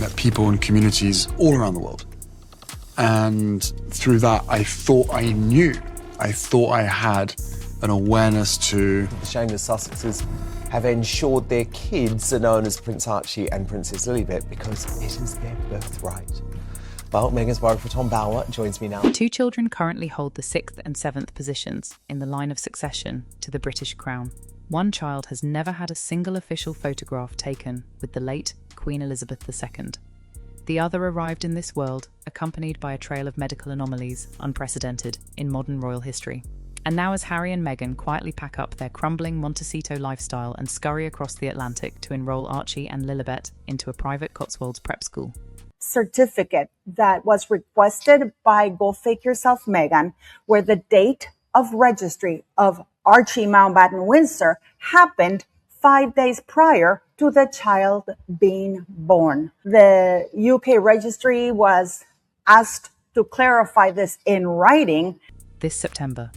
Met people and communities all around the world. And through that, I thought I knew. I thought I had an awareness to... The shameless Sussexes have ensured their kids are known as Prince Archie and Princess Lilibet because it is their birthright. Well, Meghan's biographer Tom Bower joins me now. 2 children currently hold the 6th and 7th positions in the line of succession to the British crown. One child has never had a single official photograph taken with the late Queen Elizabeth II. The other arrived in this world accompanied by a trail of medical anomalies unprecedented in modern royal history. And now as Harry and Meghan quietly pack up their crumbling Montecito lifestyle and scurry across the Atlantic to enroll Archie and Lilibet into a private Cotswolds prep school. Certificate that was requested by Go Fake Yourself Meghan, where the date of registry of Archie Mountbatten Windsor happened 5 days prior to the child being born. The UK registry was asked to clarify this in writing. This September,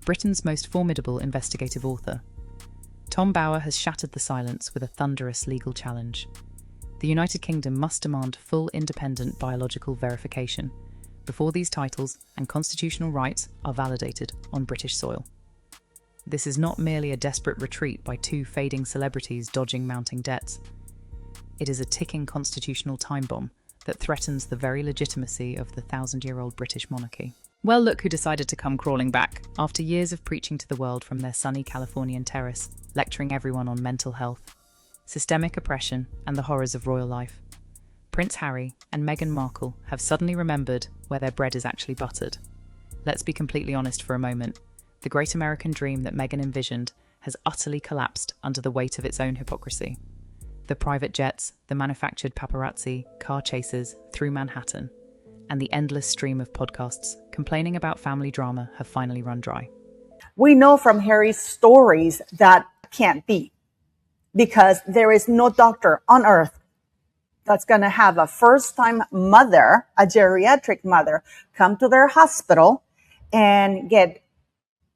Britain's most formidable investigative author, Tom Bower has shattered the silence with a thunderous legal challenge. The United Kingdom must demand full independent biological verification before these titles and constitutional rights are validated on British soil. This is not merely a desperate retreat by 2 fading celebrities dodging mounting debts. It is a ticking constitutional time bomb that threatens the very legitimacy of the 1,000-year-old British monarchy. Well, look who decided to come crawling back after years of preaching to the world from their sunny Californian terrace, lecturing everyone on mental health, systemic oppression, and the horrors of royal life. Prince Harry and Meghan Markle have suddenly remembered where their bread is actually buttered. Let's be completely honest for a moment. The great American dream that Meghan envisioned has utterly collapsed under the weight of its own hypocrisy. The private jets, the manufactured paparazzi, car chases through Manhattan, and the endless stream of podcasts complaining about family drama have finally run dry. We know from Harry's stories that can't be, because there is no doctor on earth that's going to have a first-time mother, a geriatric mother, come to their hospital and get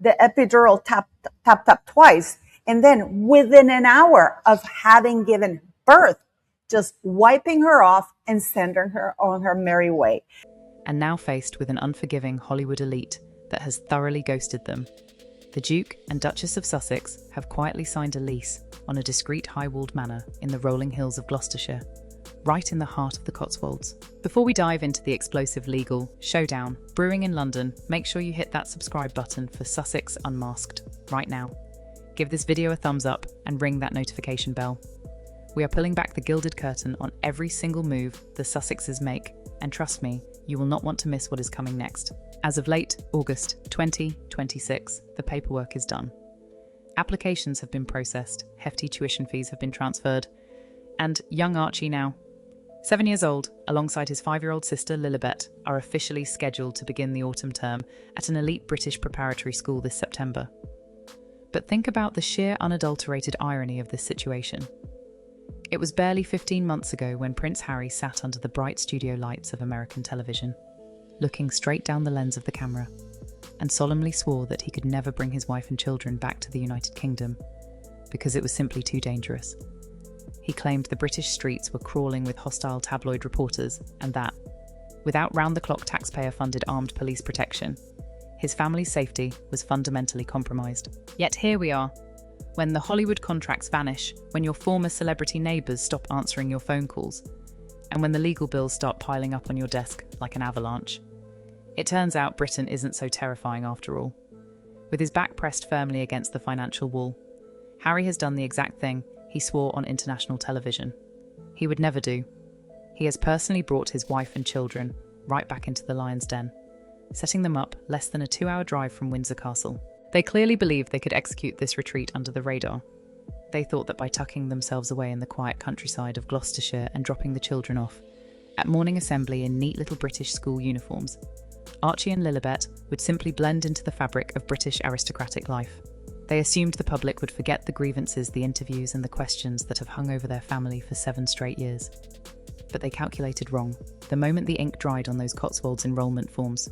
the epidural tapped twice, and then within an hour of having given birth, just wiping her off and sending her on her merry way. And now faced with an unforgiving Hollywood elite that has thoroughly ghosted them, the Duke and Duchess of Sussex have quietly signed a lease on a discreet high-walled manor in the rolling hills of Gloucestershire, right in the heart of the Cotswolds. Before we dive into the explosive legal showdown brewing in London, make sure you hit that subscribe button for Sussex Unmasked right now. Give this video a thumbs up and ring that notification bell. We are pulling back the gilded curtain on every single move the Sussexes make, and trust me, you will not want to miss what is coming next. As of late August 2026, the paperwork is done. Applications have been processed, hefty tuition fees have been transferred, and young Archie, now 7 years old, alongside his 5-year-old sister Lilibet, are officially scheduled to begin the autumn term at an elite British preparatory school this September. But think about the sheer unadulterated irony of this situation. It was barely 15 months ago when Prince Harry sat under the bright studio lights of American television, looking straight down the lens of the camera, and solemnly swore that he could never bring his wife and children back to the United Kingdom because it was simply too dangerous. He claimed the British streets were crawling with hostile tabloid reporters, and that, without round-the-clock taxpayer-funded armed police protection, his family's safety was fundamentally compromised. Yet here we are, when the Hollywood contracts vanish, when your former celebrity neighbours stop answering your phone calls, and when the legal bills start piling up on your desk like an avalanche. It turns out Britain isn't so terrifying after all. With his back pressed firmly against the financial wall, Harry has done the exact thing he swore on international television he would never do. He has personally brought his wife and children right back into the lion's den, setting them up less than a 2-hour drive from Windsor Castle. They clearly believed they could execute this retreat under the radar. They thought that by tucking themselves away in the quiet countryside of Gloucestershire and dropping the children off at morning assembly in neat little British school uniforms, Archie and Lilibet would simply blend into the fabric of British aristocratic life. They assumed the public would forget the grievances, the interviews, and the questions that have hung over their family for 7 straight years. But they calculated wrong. The moment the ink dried on those Cotswolds enrolment forms,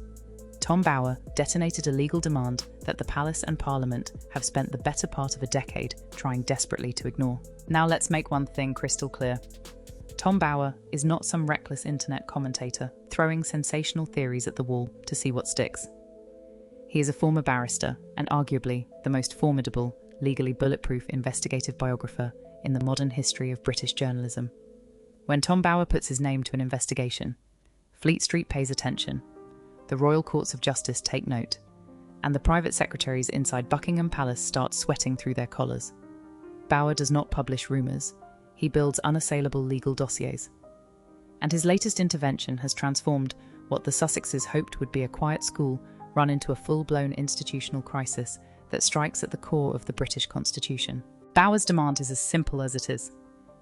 Tom Bower detonated a legal demand that the palace and parliament have spent the better part of a decade trying desperately to ignore. Now let's make one thing crystal clear. Tom Bower is not some reckless internet commentator throwing sensational theories at the wall to see what sticks. He is a former barrister and arguably the most formidable, legally bulletproof investigative biographer in the modern history of British journalism. When Tom Bower puts his name to an investigation, Fleet Street pays attention, the royal courts of justice take note, and the private secretaries inside Buckingham Palace start sweating through their collars. Bower does not publish rumours, he builds unassailable legal dossiers. And his latest intervention has transformed what the Sussexes hoped would be a quiet school run into a full-blown institutional crisis that strikes at the core of the British Constitution. Bower's demand is as simple as it is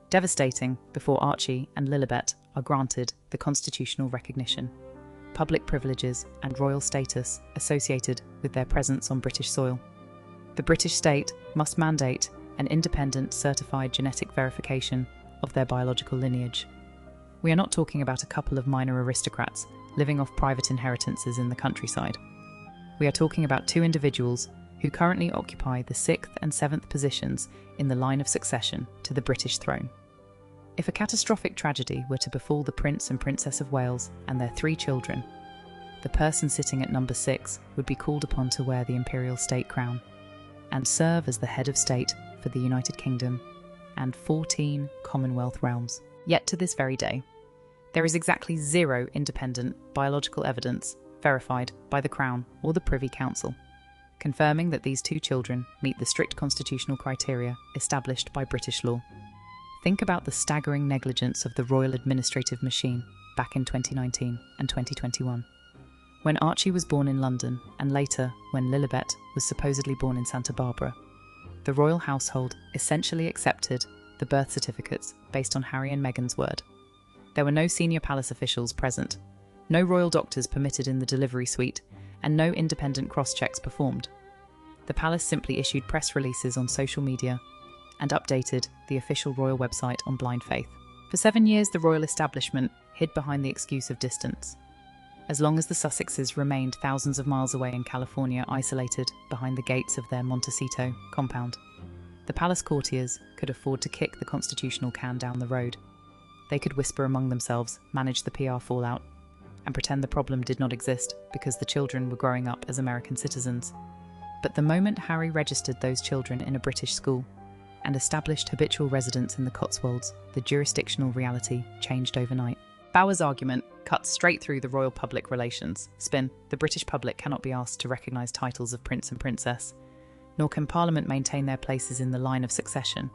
devastating before Archie and Lilibet are granted the constitutional recognition, public privileges and royal status associated with their presence on British soil. The British state must mandate an independent certified genetic verification of their biological lineage. We are not talking about a couple of minor aristocrats living off private inheritances in the countryside. We are talking about two individuals who currently occupy the 6th and 7th positions in the line of succession to the British throne. If a catastrophic tragedy were to befall the Prince and Princess of Wales and their 3 children, the person sitting at number 6 would be called upon to wear the imperial state crown and serve as the head of state for the United Kingdom and 14 Commonwealth realms. Yet to this very day, there is exactly 0 independent biological evidence verified by the Crown or the Privy Council, confirming that these 2 children meet the strict constitutional criteria established by British law. Think about the staggering negligence of the royal administrative machine back in 2019 and 2021. When Archie was born in London, and later when Lilibet was supposedly born in Santa Barbara, the royal household essentially accepted the birth certificates based on Harry and Meghan's word. There were no senior palace officials present, no royal doctors permitted in the delivery suite, and no independent cross-checks performed. The palace simply issued press releases on social media and updated the official royal website on blind faith. For 7 years, the royal establishment hid behind the excuse of distance. As long as the Sussexes remained thousands of miles away in California, isolated behind the gates of their Montecito compound, the palace courtiers could afford to kick the constitutional can down the road. They could whisper among themselves, manage the PR fallout, and pretend the problem did not exist because the children were growing up as American citizens. But the moment Harry registered those children in a British school and established habitual residence in the Cotswolds, the jurisdictional reality changed overnight. Bower's argument cuts straight through the royal public relations spin. The British public cannot be asked to recognise titles of prince and princess, nor can Parliament maintain their places in the line of succession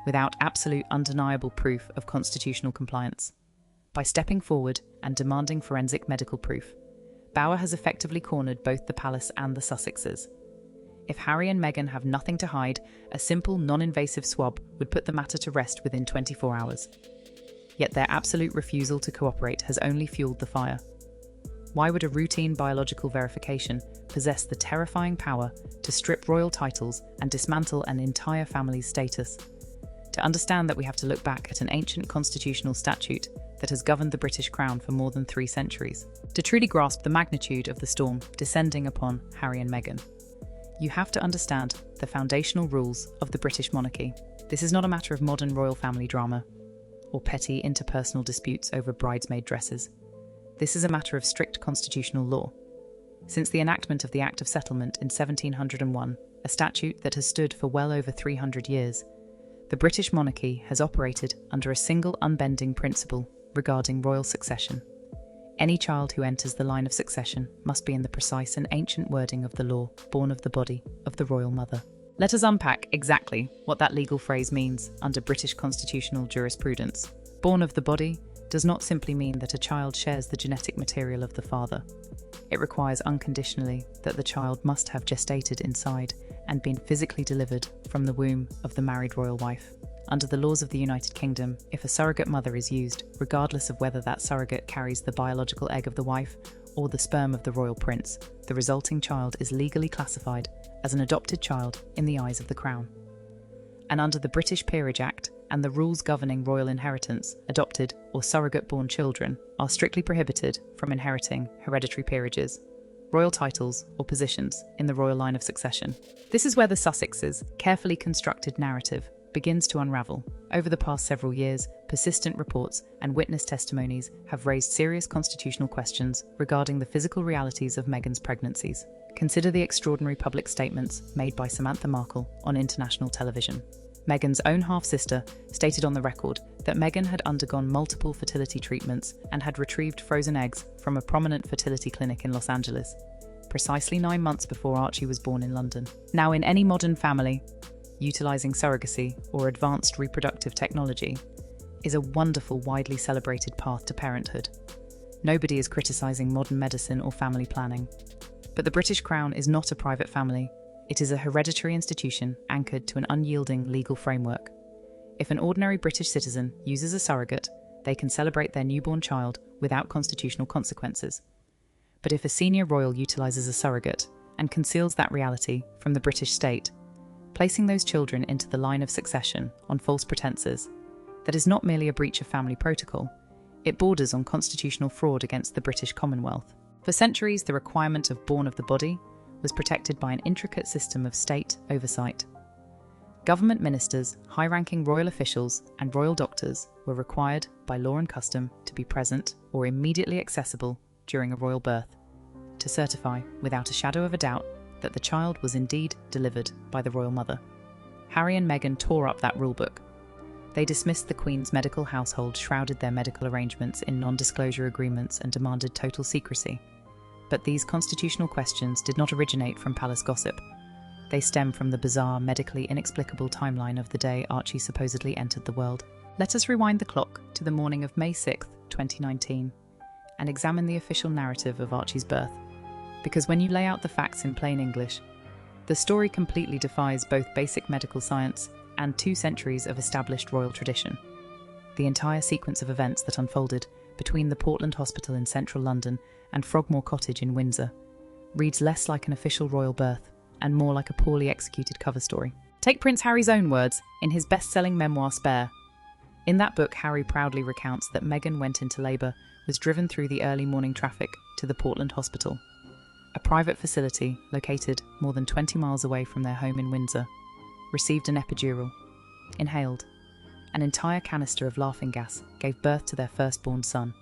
without absolute undeniable proof of constitutional compliance. By stepping forward and demanding forensic medical proof, Bower has effectively cornered both the palace and the Sussexes. If Harry and Meghan have nothing to hide, a simple, non-invasive swab would put the matter to rest within 24 hours. Yet their absolute refusal to cooperate has only fueled the fire. Why would a routine biological verification possess the terrifying power to strip royal titles and dismantle an entire family's status? To understand that, we have to look back at an ancient constitutional statute that has governed the British Crown for more than 3 centuries. To truly grasp the magnitude of the storm descending upon Harry and Meghan, you have to understand the foundational rules of the British monarchy. This is not a matter of modern royal family drama or petty interpersonal disputes over bridesmaid dresses. This is a matter of strict constitutional law. Since the enactment of the Act of Settlement in 1701, a statute that has stood for well over 300 years, the British monarchy has operated under a single unbending principle regarding royal succession. Any child who enters the line of succession must be in the precise and ancient wording of the law, born of the body of the royal mother. Let us unpack exactly what that legal phrase means under British constitutional jurisprudence. Born of the body does not simply mean that a child shares the genetic material of the father. It requires unconditionally that the child must have gestated inside and been physically delivered from the womb of the married royal wife. Under the laws of the United Kingdom, if a surrogate mother is used, regardless of whether that surrogate carries the biological egg of the wife or the sperm of the royal prince, the resulting child is legally classified as an adopted child in the eyes of the Crown. And under the British Peerage Act and the rules governing royal inheritance, adopted or surrogate-born children are strictly prohibited from inheriting hereditary peerages, royal titles or positions in the royal line of succession. This is where the Sussexes' carefully constructed narrative begins to unravel. Over the past several years, persistent reports and witness testimonies have raised serious constitutional questions regarding the physical realities of Meghan's pregnancies. Consider the extraordinary public statements made by Samantha Markle on international television. Meghan's own half-sister stated on the record that Meghan had undergone multiple fertility treatments and had retrieved frozen eggs from a prominent fertility clinic in Los Angeles, precisely 9 months before Archie was born in London. Now, in any modern family, utilising surrogacy or advanced reproductive technology is a wonderful, widely celebrated path to parenthood. Nobody is criticising modern medicine or family planning. But the British Crown is not a private family. It is a hereditary institution anchored to an unyielding legal framework. If an ordinary British citizen uses a surrogate, they can celebrate their newborn child without constitutional consequences. But if a senior royal utilises a surrogate and conceals that reality from the British state, placing those children into the line of succession on false pretences, that is not merely a breach of family protocol, it borders on constitutional fraud against the British Commonwealth. For centuries, the requirement of born of the body was protected by an intricate system of state oversight. Government ministers, high-ranking royal officials, and royal doctors were required by law and custom to be present or immediately accessible during a royal birth, to certify, without a shadow of a doubt, that the child was indeed delivered by the royal mother. Harry and Meghan tore up that rulebook. They dismissed the Queen's medical household, shrouded their medical arrangements in non-disclosure agreements, and demanded total secrecy. But these constitutional questions did not originate from palace gossip. They stem from the bizarre, medically inexplicable timeline of the day Archie supposedly entered the world. Let us rewind the clock to the morning of May 6th, 2019, and examine the official narrative of Archie's birth. Because when you lay out the facts in plain English, the story completely defies both basic medical science and 2 centuries of established royal tradition. The entire sequence of events that unfolded between the Portland Hospital in central London and Frogmore Cottage in Windsor reads less like an official royal birth and more like a poorly executed cover story. Take Prince Harry's own words in his best-selling memoir Spare. In that book, Harry proudly recounts that Meghan went into labour, was driven through the early morning traffic to the Portland Hospital, a private facility located more than 20 miles away from their home in Windsor, received an epidural, inhaled an entire canister of laughing gas, gave birth to their firstborn son,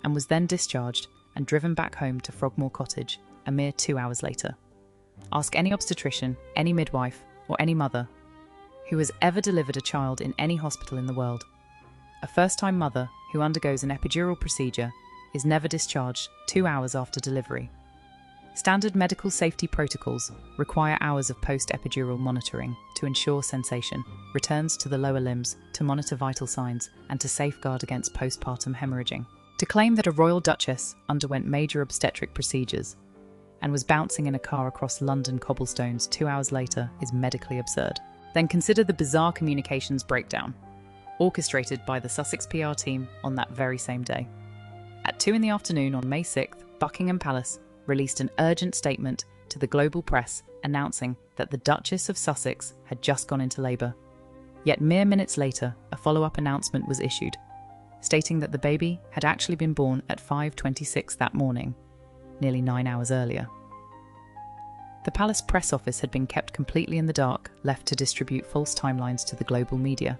and was then discharged and driven back home to Frogmore Cottage a mere 2 hours later. Ask any obstetrician, any midwife, or any mother who has ever delivered a child in any hospital in the world. A first-time mother who undergoes an epidural procedure is never discharged 2 hours after delivery. Standard medical safety protocols require hours of post-epidural monitoring to ensure sensation, returns to the lower limbs, to monitor vital signs, and to safeguard against postpartum hemorrhaging. To claim that a royal duchess underwent major obstetric procedures and was bouncing in a car across London cobblestones 2 hours later is medically absurd. Then consider the bizarre communications breakdown, orchestrated by the Sussex PR team on that very same day. At 2 p.m. on May 6th, Buckingham Palace released an urgent statement to the global press announcing that the Duchess of Sussex had just gone into labour. Yet mere minutes later, a follow-up announcement was issued, stating that the baby had actually been born at 5:26 that morning, nearly 9 hours earlier. The palace press office had been kept completely in the dark, left to distribute false timelines to the global media,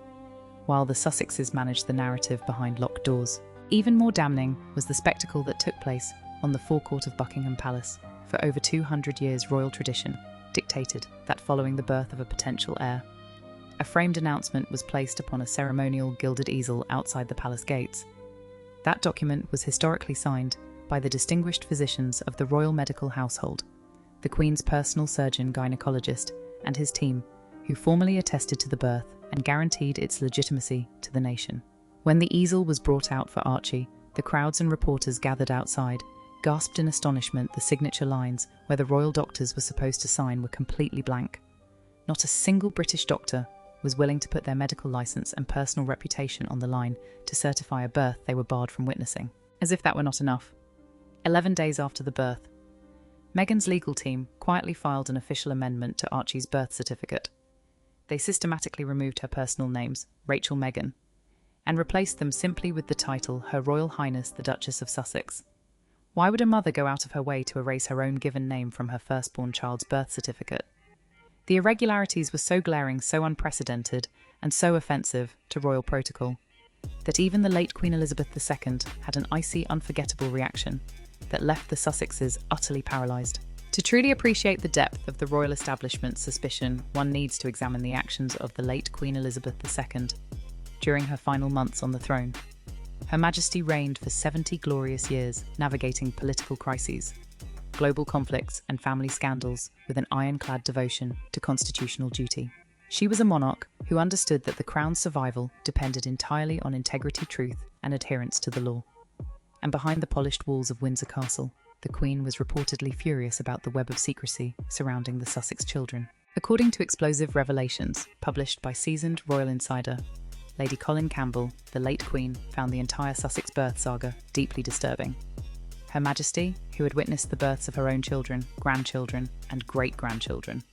while the Sussexes managed the narrative behind locked doors. Even more damning was the spectacle that took place on the forecourt of Buckingham Palace. For over 200 years, royal tradition dictated that following the birth of a potential heir, a framed announcement was placed upon a ceremonial gilded easel outside the palace gates. That document was historically signed by the distinguished physicians of the royal medical household, the Queen's personal surgeon gynecologist and his team, who formally attested to the birth and guaranteed its legitimacy to the nation. When the easel was brought out for Archie, the crowds and reporters gathered outside gasped in astonishment. The signature lines where the royal doctors were supposed to sign were completely blank. Not a single British doctor was willing to put their medical licence and personal reputation on the line to certify a birth they were barred from witnessing. As if that were not enough, 11 days after the birth, Meghan's legal team quietly filed an official amendment to Archie's birth certificate. They systematically removed her personal names, Rachel Meghan, and replaced them simply with the title Her Royal Highness the Duchess of Sussex. Why would a mother go out of her way to erase her own given name from her firstborn child's birth certificate? The irregularities were so glaring, so unprecedented, and so offensive to royal protocol, that even the late Queen Elizabeth II had an icy, unforgettable reaction that left the Sussexes utterly paralysed. To truly appreciate the depth of the royal establishment's suspicion, one needs to examine the actions of the late Queen Elizabeth II during her final months on the throne. Her Majesty reigned for 70 glorious years, navigating political crises, global conflicts, and family scandals with an ironclad devotion to constitutional duty. She was a monarch who understood that the crown's survival depended entirely on integrity, truth, and adherence to the law. And behind the polished walls of Windsor Castle, the Queen was reportedly furious about the web of secrecy surrounding the Sussex children. According to explosive revelations published by seasoned royal insider Lady Colin Campbell, the late Queen found the entire Sussex birth saga deeply disturbing. Her Majesty, who had witnessed the births of her own children, grandchildren, and great-grandchildren,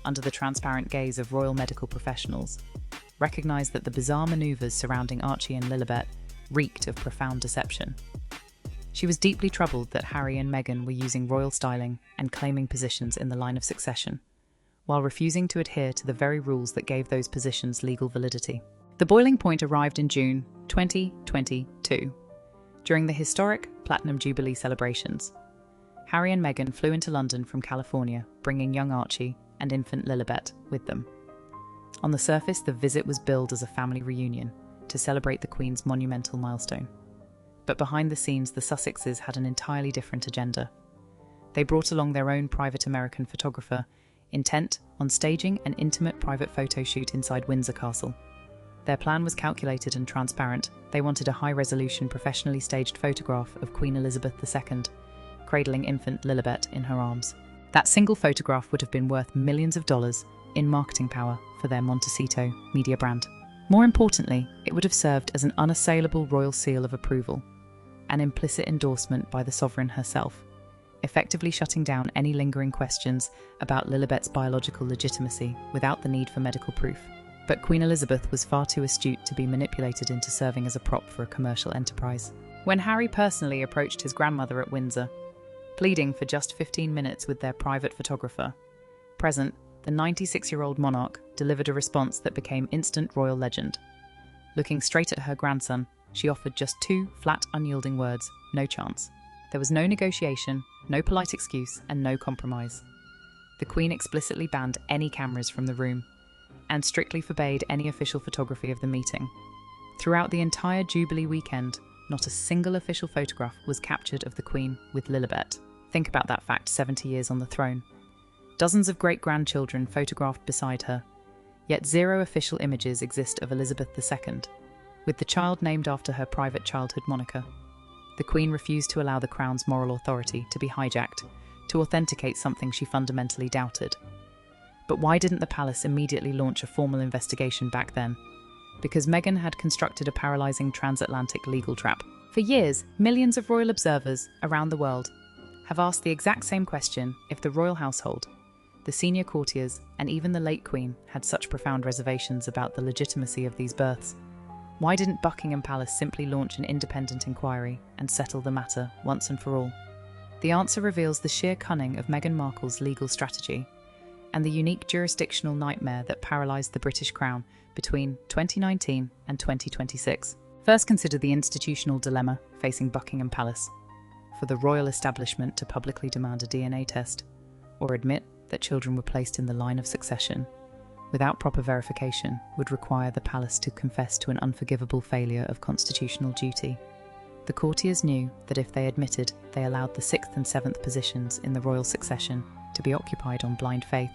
under the transparent gaze of royal medical professionals, recognised that the bizarre manoeuvres surrounding Archie and Lilibet reeked of profound deception. She was deeply troubled that Harry and Meghan were using royal styling and claiming positions in the line of succession, while refusing to adhere to the very rules that gave those positions legal validity. The boiling point arrived in June 2022, during the historic Platinum Jubilee celebrations. Harry and Meghan flew into London from California, bringing young Archie and infant Lilibet with them. On the surface, the visit was billed as a family reunion to celebrate the Queen's monumental milestone. But behind the scenes, the Sussexes had an entirely different agenda. They brought along their own private American photographer, intent on staging an intimate private photo shoot inside Windsor Castle. Their plan was calculated and transparent. They wanted a high-resolution, professionally staged photograph of Queen Elizabeth II, cradling infant Lilibet in her arms. That single photograph would have been worth millions of dollars in marketing power for their Montecito media brand. More importantly, it would have served as an unassailable royal seal of approval, an implicit endorsement by the sovereign herself, effectively shutting down any lingering questions about Lilibet's biological legitimacy without the need for medical proof. But Queen Elizabeth was far too astute to be manipulated into serving as a prop for a commercial enterprise. When Harry personally approached his grandmother at Windsor, pleading for just 15 minutes with their private photographer present, the 96-year-old monarch delivered a response that became instant royal legend. Looking straight at her grandson, she offered just two flat, unyielding words: no chance. There was no negotiation, no polite excuse, and no compromise. The Queen explicitly banned any cameras from the room and strictly forbade any official photography of the meeting. Throughout the entire Jubilee weekend, not a single official photograph was captured of the Queen with Lilibet. Think about that fact, 70 years on the throne. Dozens of great-grandchildren photographed beside her, yet zero official images exist of Elizabeth II, with the child named after her private childhood moniker. The Queen refused to allow the Crown's moral authority to be hijacked to authenticate something she fundamentally doubted. But why didn't the palace immediately launch a formal investigation back then? Because Meghan had constructed a paralysing transatlantic legal trap. For years, millions of royal observers around the world have asked the exact same question if the royal household, the senior courtiers, and even the late Queen had such profound reservations about the legitimacy of these births. Why didn't Buckingham Palace simply launch an independent inquiry and settle the matter once and for all? The answer reveals the sheer cunning of Meghan Markle's legal strategy and the unique jurisdictional nightmare that paralysed the British Crown between 2019 and 2026. First, consider the institutional dilemma facing Buckingham Palace. For the royal establishment to publicly demand a DNA test, or admit that children were placed in the line of succession without proper verification, would require the palace to confess to an unforgivable failure of constitutional duty. The courtiers knew that if they admitted they allowed the 6th and 7th positions in the royal succession to be occupied on blind faith,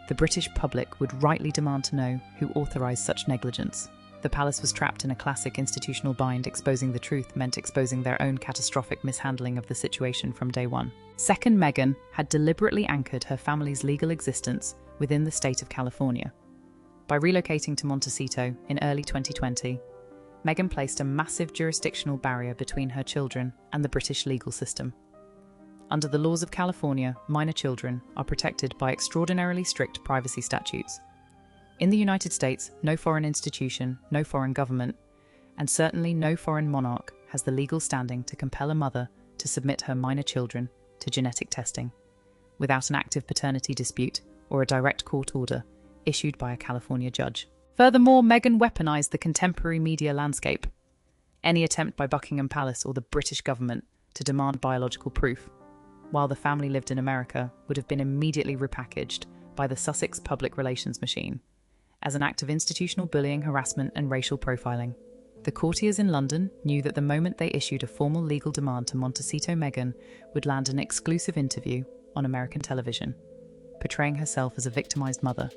the British public would rightly demand to know who authorised such negligence. The palace was trapped in a classic institutional bind. Exposing the truth meant exposing their own catastrophic mishandling of the situation from day one. Second, Meghan had deliberately anchored her family's legal existence within the state of California. By relocating to Montecito in early 2020, Meghan placed a massive jurisdictional barrier between her children and the British legal system. Under the laws of California, minor children are protected by extraordinarily strict privacy statutes. In the United States, no foreign institution, no foreign government, and certainly no foreign monarch has the legal standing to compel a mother to submit her minor children to genetic testing, without an active paternity dispute or a direct court order issued by a California judge. Furthermore, Meghan weaponized the contemporary media landscape. Any attempt by Buckingham Palace or the British government to demand biological proof, while the family lived in America, would have been immediately repackaged by the Sussex public relations machine as an act of institutional bullying, harassment, and racial profiling. The courtiers in London knew that the moment they issued a formal legal demand to Montecito, Meghan would land an exclusive interview on American television, portraying herself as a victimized mother,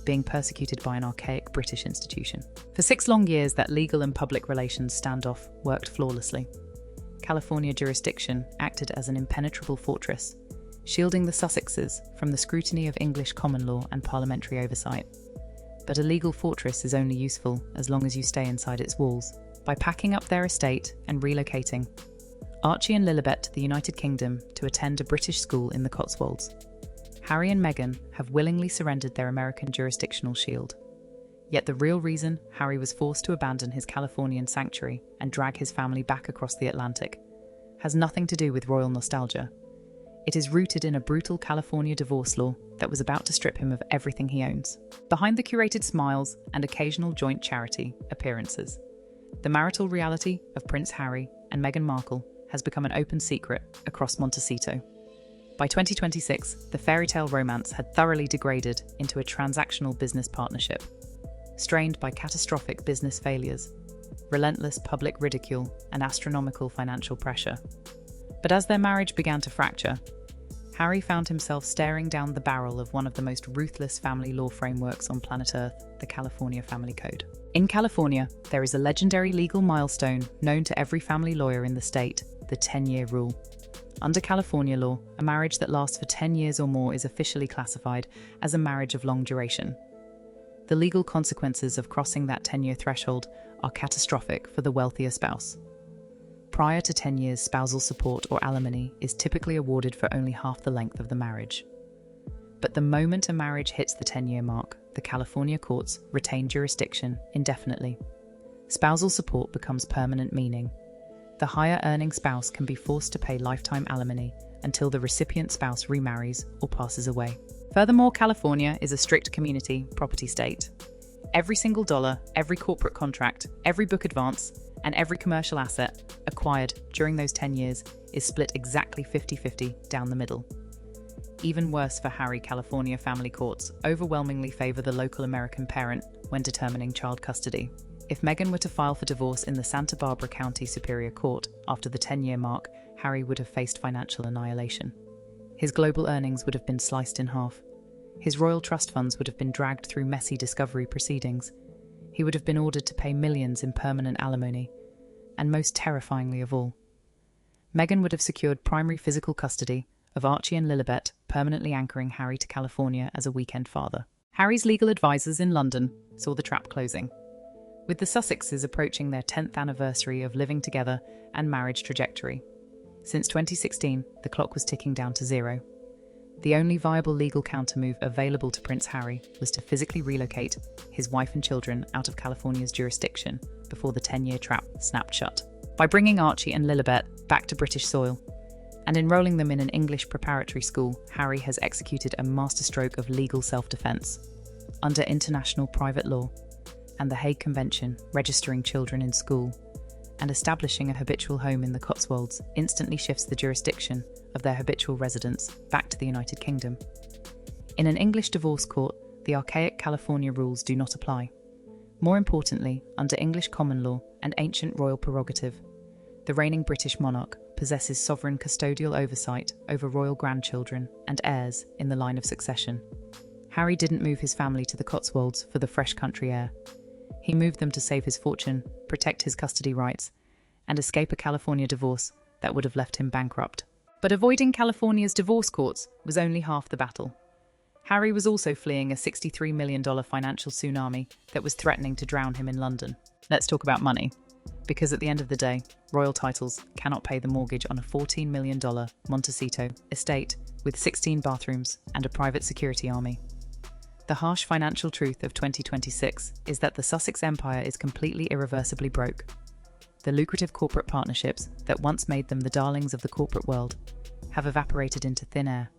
being persecuted by an archaic British institution. For 6 long years, that legal and public relations standoff worked flawlessly. California jurisdiction acted as an impenetrable fortress, shielding the Sussexes from the scrutiny of English common law and parliamentary oversight. But a legal fortress is only useful as long as you stay inside its walls. By packing up their estate and relocating Archie and Lilibet to the United Kingdom to attend a British school in the Cotswolds, Harry and Meghan have willingly surrendered their American jurisdictional shield. Yet the real reason Harry was forced to abandon his Californian sanctuary and drag his family back across the Atlantic has nothing to do with royal nostalgia. It is rooted in a brutal California divorce law that was about to strip him of everything he owns. Behind the curated smiles and occasional joint charity appearances, the marital reality of Prince Harry and Meghan Markle has become an open secret across Montecito. By 2026, the fairy tale romance had thoroughly degraded into a transactional business partnership, strained by catastrophic business failures, relentless public ridicule, and astronomical financial pressure. But as their marriage began to fracture, Harry found himself staring down the barrel of one of the most ruthless family law frameworks on planet Earth, the California Family Code. In California, there is a legendary legal milestone known to every family lawyer in the state, the 10-year rule. Under California law, a marriage that lasts for 10 years or more is officially classified as a marriage of long duration. The legal consequences of crossing that 10-year threshold are catastrophic for the wealthier spouse. Prior to 10 years, spousal support or alimony is typically awarded for only half the length of the marriage. But the moment a marriage hits the 10-year mark, the California courts retain jurisdiction indefinitely. Spousal support becomes permanent, meaning the higher-earning spouse can be forced to pay lifetime alimony until the recipient spouse remarries or passes away. Furthermore, California is a strict community property state. Every single dollar, every corporate contract, every book advance, and every commercial asset acquired during those 10 years is split exactly 50-50 down the middle. Even worse for Harry, California family courts overwhelmingly favor the local American parent when determining child custody. If Meghan were to file for divorce in the Santa Barbara County Superior Court after the 10-year mark, Harry would have faced financial annihilation. His global earnings would have been sliced in half. His royal trust funds would have been dragged through messy discovery proceedings. He would have been ordered to pay millions in permanent alimony. And most terrifyingly of all, Meghan would have secured primary physical custody of Archie and Lilibet, permanently anchoring Harry to California as a weekend father. Harry's legal advisors in London saw the trap closing, with the Sussexes approaching their 10th anniversary of living together and marriage trajectory. Since 2016, the clock was ticking down to zero. The only viable legal countermove available to Prince Harry was to physically relocate his wife and children out of California's jurisdiction before the 10-year trap snapped shut. By bringing Archie and Lilibet back to British soil and enrolling them in an English preparatory school, Harry has executed a masterstroke of legal self-defense under international private law and the Hague Convention, registering children in school and establishing a habitual home in the Cotswolds instantly shifts the jurisdiction of their habitual residence back to the United Kingdom. In an English divorce court, the archaic California rules do not apply. More importantly, under English common law and ancient royal prerogative, the reigning British monarch possesses sovereign custodial oversight over royal grandchildren and heirs in the line of succession. Harry didn't move his family to the Cotswolds for the fresh country air. He moved them to save his fortune, protect his custody rights, and escape a California divorce that would have left him bankrupt. But avoiding California's divorce courts was only half the battle. Harry was also fleeing a $63 million financial tsunami that was threatening to drown him in London. Let's talk about money, because at the end of the day, royal titles cannot pay the mortgage on a $14 million Montecito estate with 16 bathrooms and a private security army. The harsh financial truth of 2026 is that the Sussex Empire is completely irreversibly broke. The lucrative corporate partnerships that once made them the darlings of the corporate world have evaporated into thin air,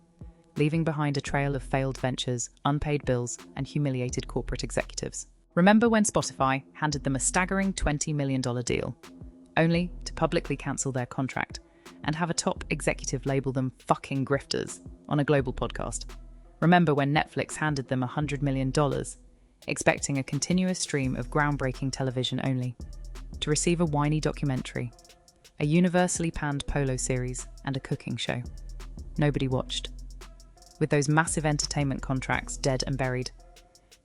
leaving behind a trail of failed ventures, unpaid bills, and humiliated corporate executives. Remember when Spotify handed them a staggering $20 million deal, only to publicly cancel their contract and have a top executive label them fucking grifters on a global podcast? Remember when Netflix handed them $100 million, expecting a continuous stream of groundbreaking television only, to receive a whiny documentary, a universally panned polo series, and a cooking show? Nobody watched. With those massive entertainment contracts dead and buried,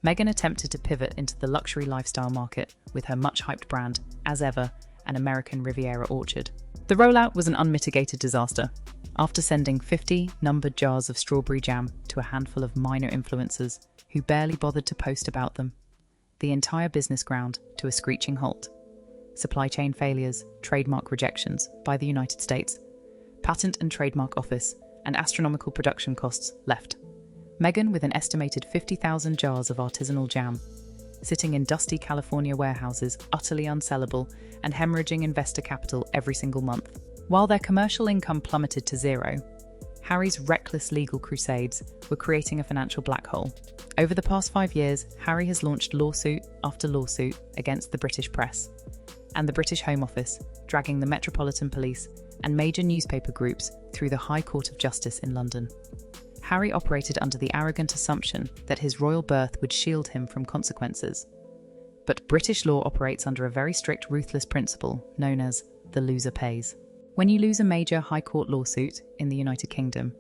Meghan attempted to pivot into the luxury lifestyle market with her much-hyped brand, as ever, an American Riviera orchard. The rollout was an unmitigated disaster. After sending 50 numbered jars of strawberry jam to a handful of minor influencers who barely bothered to post about them, the entire business ground to a screeching halt. Supply chain failures, trademark rejections by the United States, Patent and Trademark Office, and astronomical production costs left Meghan with an estimated 50,000 jars of artisanal jam, sitting in dusty California warehouses, utterly unsellable and hemorrhaging investor capital every single month. While their commercial income plummeted to zero, Harry's reckless legal crusades were creating a financial black hole. Over the past 5 years, Harry has launched lawsuit after lawsuit against the British press and the British Home Office, dragging the Metropolitan Police and major newspaper groups through the High Court of Justice in London. Harry operated under the arrogant assumption that his royal birth would shield him from consequences. But British law operates under a very strict ruthless principle known as the loser pays. When you lose a major High Court lawsuit in the United Kingdom,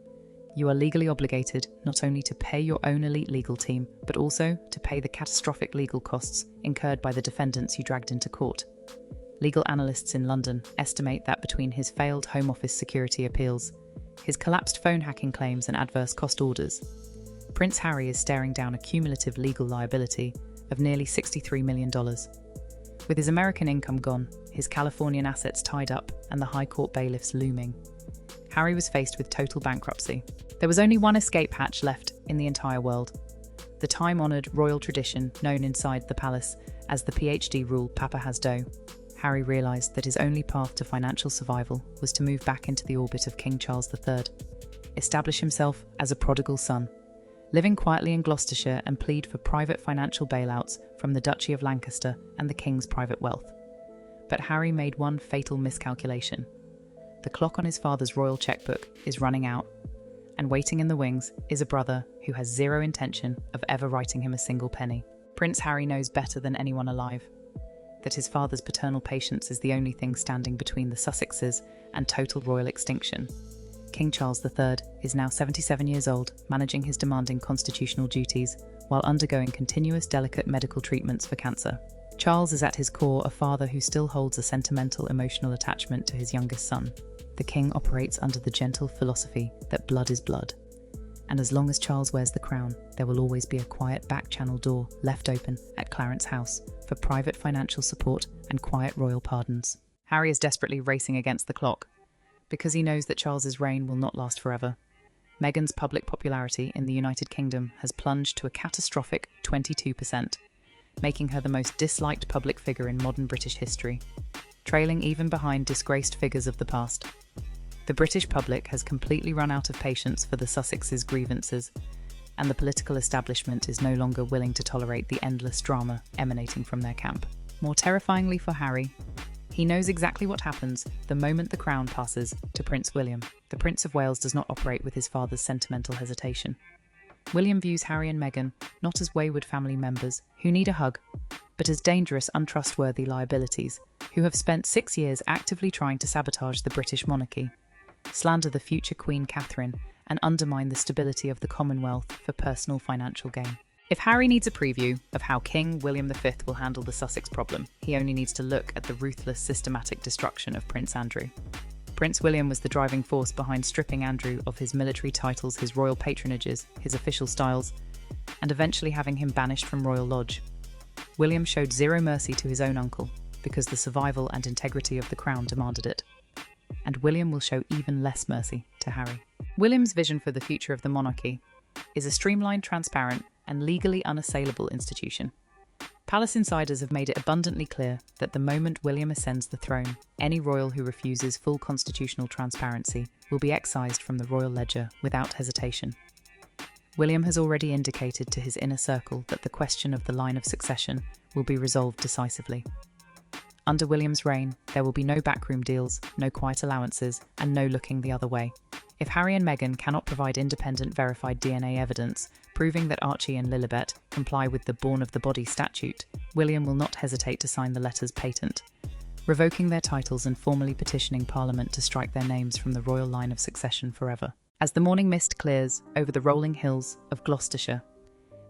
you are legally obligated not only to pay your own elite legal team, but also to pay the catastrophic legal costs incurred by the defendants you dragged into court. Legal analysts in London estimate that between his failed Home Office security appeals, his collapsed phone hacking claims and adverse cost orders, Prince Harry is staring down a cumulative legal liability of nearly $63 million. With his American income gone, his Californian assets tied up, and the High Court bailiffs looming, Harry was faced with total bankruptcy. There was only one escape hatch left in the entire world: the time-honoured royal tradition known inside the palace as the PhD rule, Papa has dough. Harry realised that his only path to financial survival was to move back into the orbit of King Charles III, establish himself as a prodigal son, living quietly in Gloucestershire and plead for private financial bailouts from the Duchy of Lancaster and the King's private wealth. But Harry made one fatal miscalculation. The clock on his father's royal chequebook is running out, and waiting in the wings is a brother who has zero intention of ever writing him a single penny. Prince Harry knows better than anyone alive that his father's paternal patience is the only thing standing between the Sussexes and total royal extinction. King Charles III is now 77 years old, managing his demanding constitutional duties while undergoing continuous delicate medical treatments for cancer. Charles is at his core a father who still holds a sentimental emotional attachment to his youngest son. The king operates under the gentle philosophy that blood is blood. And as long as Charles wears the crown, there will always be a quiet back-channel door left open at Clarence House for private financial support and quiet royal pardons. Harry is desperately racing against the clock, because he knows that Charles's reign will not last forever. Meghan's public popularity in the United Kingdom has plunged to a catastrophic 22%, making her the most disliked public figure in modern British history, trailing even behind disgraced figures of the past. The British public has completely run out of patience for the Sussexes' grievances, and the political establishment is no longer willing to tolerate the endless drama emanating from their camp. More terrifyingly for Harry, he knows exactly what happens the moment the crown passes to Prince William. The Prince of Wales does not operate with his father's sentimental hesitation. William views Harry and Meghan not as wayward family members who need a hug, but as dangerous, untrustworthy liabilities who have spent 6 years actively trying to sabotage the British monarchy, slander the future Queen Catherine, and undermine the stability of the Commonwealth for personal financial gain. If Harry needs a preview of how King William V will handle the Sussex problem, he only needs to look at the ruthless, systematic destruction of Prince Andrew. Prince William was the driving force behind stripping Andrew of his military titles, his royal patronages, his official styles, and eventually having him banished from Royal Lodge. William showed zero mercy to his own uncle because the survival and integrity of the crown demanded it. And William will show even less mercy to Harry. William's vision for the future of the monarchy is a streamlined, transparent, and legally unassailable institution. Palace insiders have made it abundantly clear that the moment William ascends the throne, any royal who refuses full constitutional transparency will be excised from the royal ledger without hesitation. William has already indicated to his inner circle that the question of the line of succession will be resolved decisively. Under William's reign, there will be no backroom deals, no quiet allowances, and no looking the other way. If Harry and Meghan cannot provide independent verified DNA evidence proving that Archie and Lilibet comply with the Born of the Body statute, William will not hesitate to sign the letters patent, revoking their titles and formally petitioning Parliament to strike their names from the royal line of succession forever. As the morning mist clears over the rolling hills of Gloucestershire,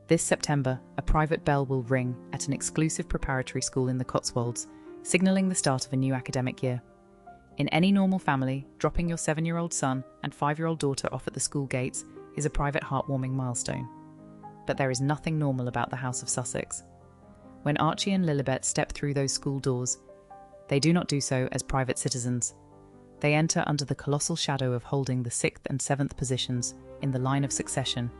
this September, a private bell will ring at an exclusive preparatory school in the Cotswolds, signalling the start of a new academic year. In any normal family, dropping your 7-year-old son and 5-year-old daughter off at the school gates is a private heartwarming milestone. But there is nothing normal about the House of Sussex. When Archie and Lilibet step through those school doors, they do not do so as private citizens. They enter under the colossal shadow of holding the 6th and 7th positions in the line of succession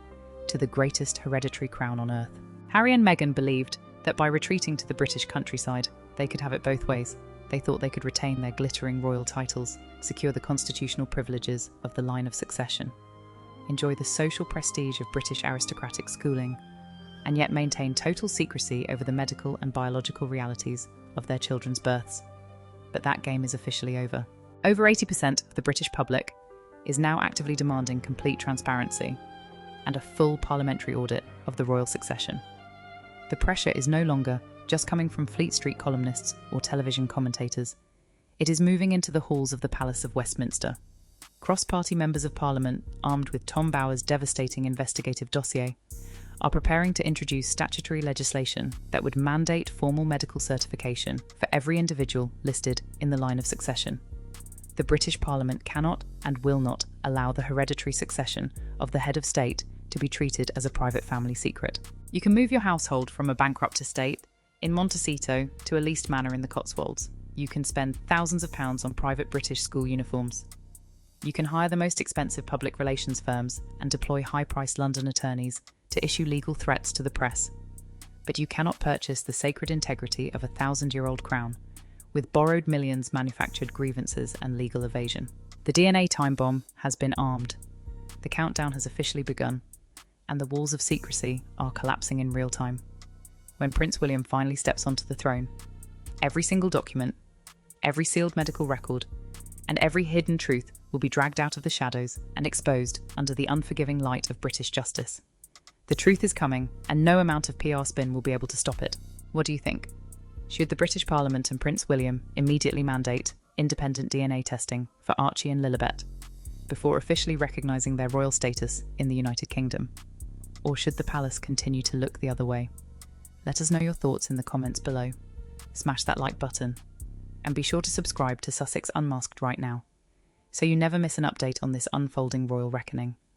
to the greatest hereditary crown on earth. Harry and Meghan believed that by retreating to the British countryside, they could have it both ways. They thought they could retain their glittering royal titles, secure the constitutional privileges of the line of succession, enjoy the social prestige of British aristocratic schooling, and yet maintain total secrecy over the medical and biological realities of their children's births. But that game is officially over. Over 80% of the British public is now actively demanding complete transparency and a full parliamentary audit of the royal succession. The pressure is no longer just coming from Fleet Street columnists or television commentators. It is moving into the halls of the Palace of Westminster. Cross-party members of Parliament, armed with Tom Bower's devastating investigative dossier, are preparing to introduce statutory legislation that would mandate formal medical certification for every individual listed in the line of succession. The British Parliament cannot and will not allow the hereditary succession of the head of state to be treated as a private family secret. You can move your household from a bankrupt estate in Montecito to a leased manor in the Cotswolds. You can spend thousands of pounds on private British school uniforms. You can hire the most expensive public relations firms and deploy high-priced London attorneys to issue legal threats to the press. But you cannot purchase the sacred integrity of a 1,000-year-old crown with borrowed millions, manufactured grievances and legal evasion. The DNA time bomb has been armed. The countdown has officially begun, and the walls of secrecy are collapsing in real time. When Prince William finally steps onto the throne, every single document, every sealed medical record, and every hidden truth will be dragged out of the shadows and exposed under the unforgiving light of British justice. The truth is coming, and no amount of PR spin will be able to stop it. What do you think? Should the British Parliament and Prince William immediately mandate independent DNA testing for Archie and Lilibet before officially recognising their royal status in the United Kingdom? Or should the palace continue to look the other way? Let us know your thoughts in the comments below. Smash that like button, and be sure to subscribe to Sussex Unmasked right now, so you never miss an update on this unfolding royal reckoning.